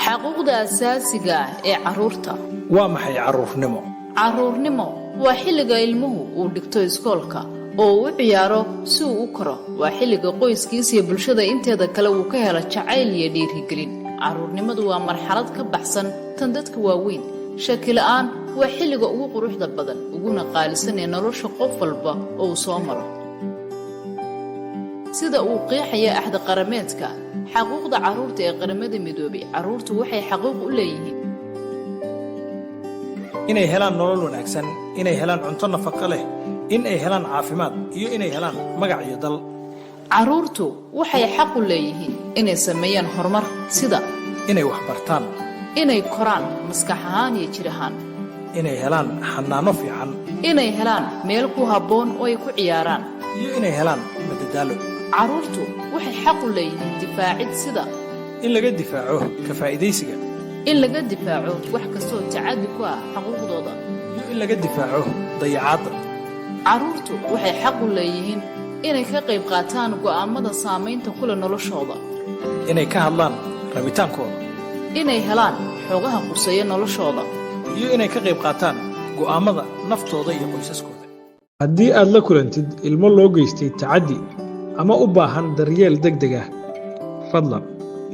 xaquuqda asaasiga ah ee carruurta. waa maxay carruurnimo? Carruurnimo waa xilliga ilmuhu uu dhigto iskoolka oo uu ciyaaro si uu u koro. Waa xilliga qoyskiisa iyo bulshada inteeda kale uu ka helo jacayl iyo dhiirigelin. Carruurnimadu waa marxalad ka baxsan tan dadka waaweyn. shaki la'aan waa xilliga ugu quruxda badan uguna qaalisan ee nolosha qof walba oo soo maro. sida uu qeexaya axda qarameedka xaquuqda carruurta ee qaramada midoobay, carruurtu waxay xaquuq u leeyihiin inay helaan nolol wanaagsan, inay helaan cunto nafaqo leh, inay helaan caafimaad iyo inay helaan magac iyo dal. carruurtu waxay xaq u leeyihiin inay sameeyaan horumar, sida inay wax bartaan, inay koraan maskax ahaan iyo jir ahaan, inay helaan xanaano fiican, inay helaan meel ku habboon oo ay ku ciyaaraan, iyo inay helaan madadaalo. carruurtu waxay xaq u leeyihiin difaacid, sida in laga difaaco ka faa'iidaysiga, in laga difaaco wax kastoo tacaddi ku ah xuquuqdooda, iyo in laga difaaco dayacaadda. carruurtu waxay xaq u leeyihiin inay ka qayb qaataan go'aamada saamaynta ku leh noloshooda, inay ka hadlaan rabitaankooda, inay helaan xogaha quseeya noloshooda, iyo inay ka qayb qaataan go'aamada naftooda iyo qoysaskooda. haddii aad la kulantid ilmo loo geystay tacaddi ama u baahan daryeel degdeg ah, fadlan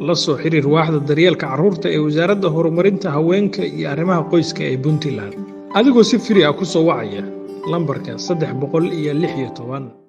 la soo xiriir waaxda daryeelka carruurta ee wasaaradda horumarinta haweenka iyo arrimaha qoyska ee Puntland adigoo si firi ah ku soo wacaya lambarka 316.